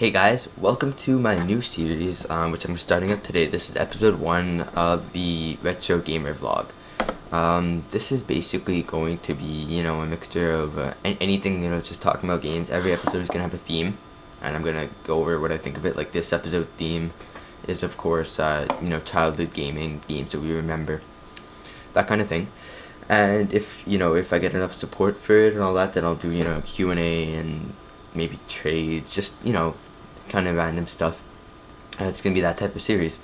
Hey guys, welcome to my new series, which I'm starting up today. This is episode 1 of the Retro Gamer vlog. This is basically going to be, a mixture of anything, just talking about games. Every episode is going to have a theme, and I'm going to go over what I think of it. Like this episode theme is, of course, childhood gaming, games that we remember, that kind of thing. And if I get enough support for it and all that, then I'll do, Q&A and maybe trades, just, kind of random stuff. It's gonna be that type of series.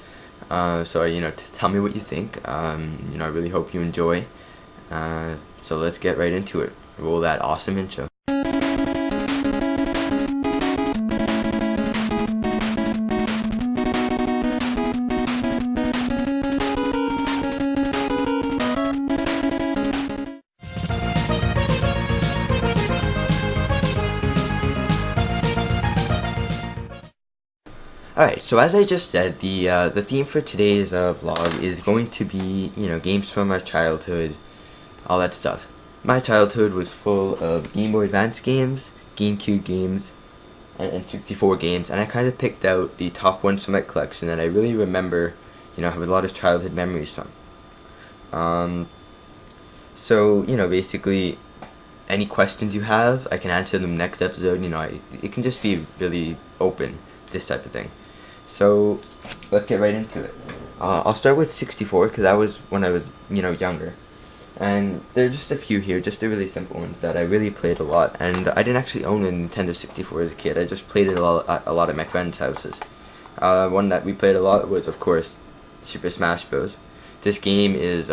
So tell me what you think. I really hope you enjoy. So let's get right into it. Roll that awesome intro. Alright, so as I just said, the theme for today's vlog is going to be, games from our childhood, all that stuff. My childhood was full of Game Boy Advance games, GameCube games, and 64 games, and I kind of picked out the top ones from my collection that I really remember, have a lot of childhood memories from. Basically, any questions you have, I can answer them next episode. It can just be really open, this type of thing. So let's get right into it. I'll start with 64 because that was when I was younger, and there are just a few here, just the really simple ones that I really played a lot. And I didn't actually own a Nintendo 64 as a kid. I just played it a lot at my friends' houses. One that we played a lot was, of course, Super Smash Bros. This game is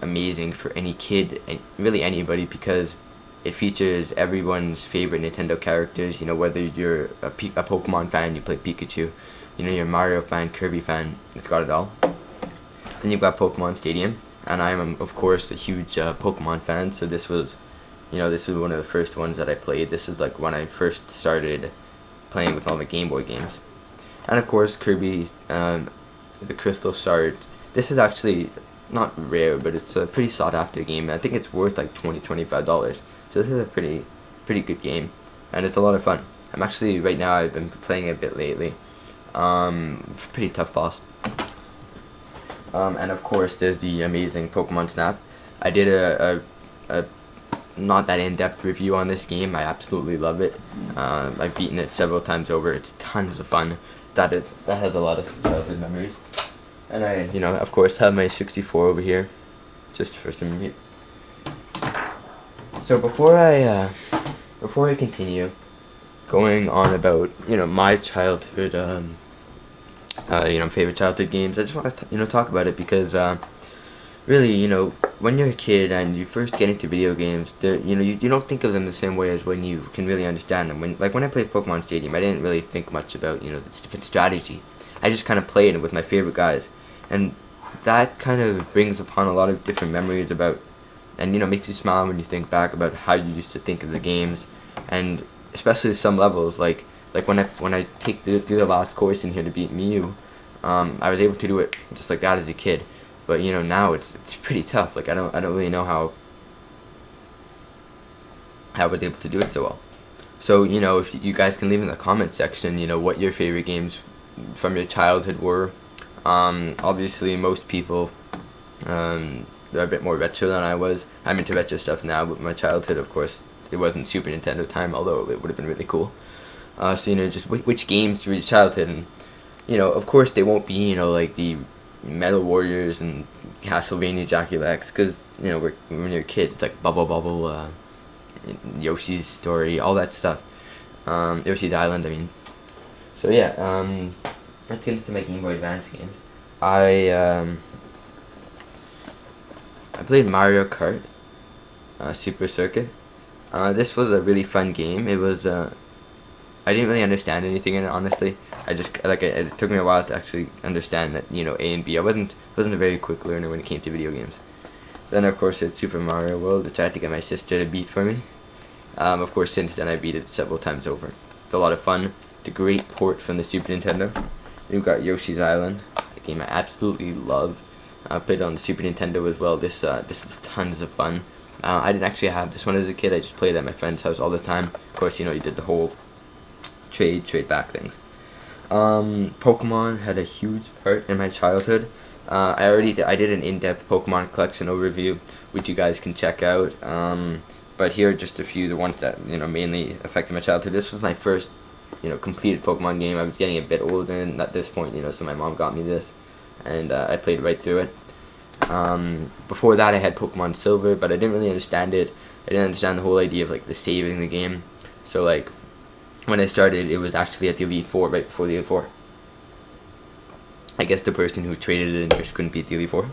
amazing for any kid and really anybody because it features everyone's favorite Nintendo characters. Whether you're a Pokemon fan, you play Pikachu. You're a Mario fan, Kirby fan, it's got it all. Then you've got Pokemon Stadium, and I am, of course, a huge Pokemon fan, so this was one of the first ones that I played. This is like when I first started playing with all the Game Boy games. And of course, Kirby, the Crystal Shard. This is actually not rare, but it's a pretty sought after game. I think it's worth like $25. So this is a pretty good game, and it's a lot of fun. Right now I've been playing it a bit lately. Pretty tough boss. And of course there's the amazing Pokemon Snap. I did a not that in-depth review on this game. I absolutely love it. I've beaten it several times over. It's tons of fun. That has a lot of childhood memories. And I, of course have my 64 over here, just for some. So before I continue going on about my childhood favorite childhood games, I just want to talk about it because really when you're a kid and you first get into video games, you don't think of them the same way as when you can really understand them. When I played Pokemon Stadium, I didn't really think much about the different strategy. I just kind of played it with my favorite guys, and that kind of brings upon a lot of different memories about, and makes you smile when you think back about how you used to think of the games, and especially some levels like when I take do the last course in here to beat Mew, I was able to do it just like that as a kid, but now it's pretty tough. Like I don't really know how I was able to do it so well. So if you guys can leave in the comment section what your favorite games from your childhood were. Obviously most people are a bit more retro than I was. I'm into retro stuff now, but my childhood, of course, it wasn't Super Nintendo time, although it would have been really cool. Just which games through your childhood, and of course they won't be like the Metal Warriors and Castlevania Dracula X, because when you're a kid, it's like Bubble, Yoshi's Story, all that stuff. Yoshi's Island, I mean. So yeah, let's get into my Game Boy Advance games. I played Mario Kart Super Circuit. This was a really fun game. It was I didn't really understand anything in it, honestly. It took me a while to actually understand that A and B. I wasn't a very quick learner when it came to video games. Then of course it's Super Mario World, which I had to get my sister to beat for me. Of course since then I beat it several times over. It's a lot of fun. It's a great port from the Super Nintendo. You've got Yoshi's Island, a game I absolutely love. I played it on the Super Nintendo as well. This is tons of fun. I didn't actually have this one as a kid. I just played at my friend's house all the time. Of course, you did the whole trade back things. Pokemon had a huge part in my childhood. I did an in-depth Pokemon collection overview, which you guys can check out. But here are just a few, the ones that mainly affected my childhood. This was my first completed Pokemon game. I was getting a bit older at this point, so my mom got me this, and I played right through it. Before that, I had Pokemon Silver, but I didn't really understand it. I didn't understand the whole idea of the saving the game. So when I started, it was actually at the Elite Four, right before the Elite Four. I guess the person who traded it in just couldn't beat the Elite Four.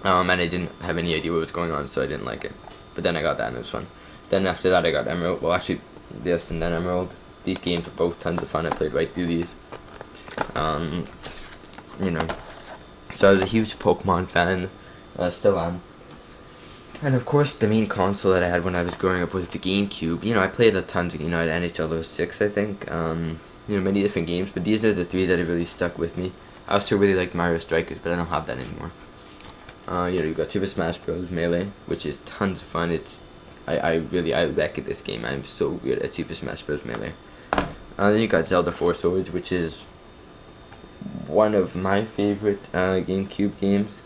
And I didn't have any idea what was going on, so I didn't like it. But then I got that and it was fun. Then after that I got Emerald. Well, actually, this and then Emerald. These games were both tons of fun. I played right through these. So I was a huge Pokemon fan. Still am. And of course, the main console that I had when I was growing up was the GameCube. I played a tons of, I had NHL 06, I think. Many different games, but these are the three that have really stuck with me. I also really liked Mario Strikers, but I don't have that anymore. You've got Super Smash Bros. Melee, which is tons of fun. I like this game. I'm so good at Super Smash Bros. Melee. Then you got Zelda 4 Swords, which is one of my favorite GameCube games.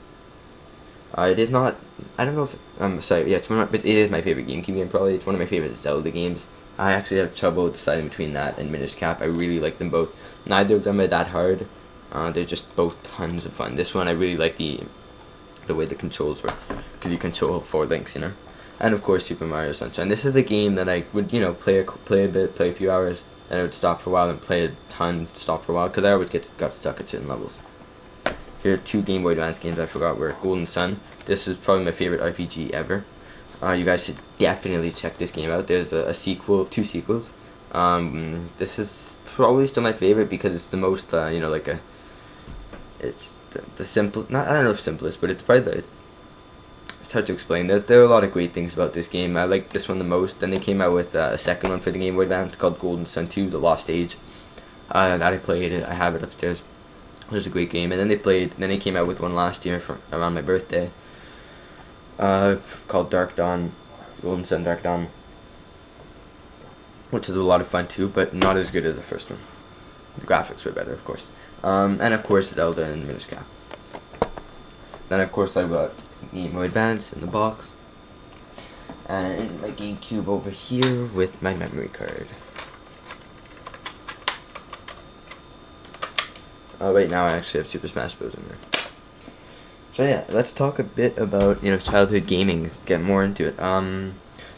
It is not. I don't know if I'm sorry. Yeah, but it is my favorite GameCube game. Probably it's one of my favorite Zelda games. I actually have trouble deciding between that and Minish Cap. I really like them both. Neither of them are that hard. They're just both tons of fun. This one I really like the way the controls work, because you control 4 links, and of course Super Mario Sunshine. This is a game that I would play a bit, play a few hours, and I would stop for a while and play a ton, stop for a while, because I always got stuck at certain levels. Here are 2 Game Boy Advance games I forgot were Golden Sun. This is probably my favorite RPG ever. You guys should definitely check this game out. There's a sequel, 2 sequels. This is probably still my favorite because it's the most it's the simple, I don't know if simplest, but it's probably it's hard to explain. There are a lot of great things about this game. I like this one the most. Then they came out with a second one for the Game Boy Advance called Golden Sun 2: The Lost Age. That I played it. I have it upstairs. It was a great game. And then they came out with one last year for around my birthday. Called Dark Dawn, Golden Sun Dark Dawn, which is a lot of fun too, but not as good as the first one. The graphics were better, of course. And of course Zelda and Minish Cap. Then of course I got Game Boy Advance in the box, and my GameCube over here with my memory card. Right now I actually have Super Smash Bros. In there. So yeah, let's talk a bit about childhood gaming. Let's get more into it. So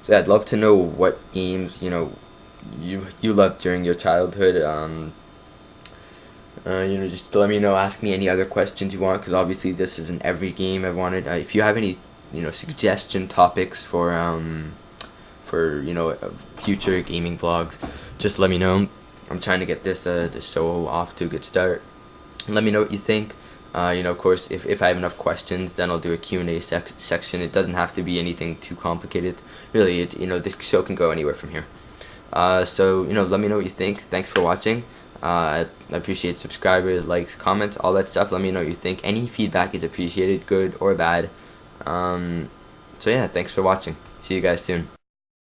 yeah, I'd love to know what games you loved during your childhood. Just let me know. Ask me any other questions you want, because obviously this isn't every game I wanted. If you have any suggestion topics for future gaming vlogs, just let me know. I'm trying to get this show off to a good start. Let me know what you think. Of course, if I have enough questions, then I'll do a Q&A section. It doesn't have to be anything too complicated. Really, this show can go anywhere from here. So, let me know what you think. Thanks for watching. I appreciate subscribers, likes, comments, all that stuff. Let me know what you think. Any feedback is appreciated, good or bad. So yeah, thanks for watching. See you guys soon.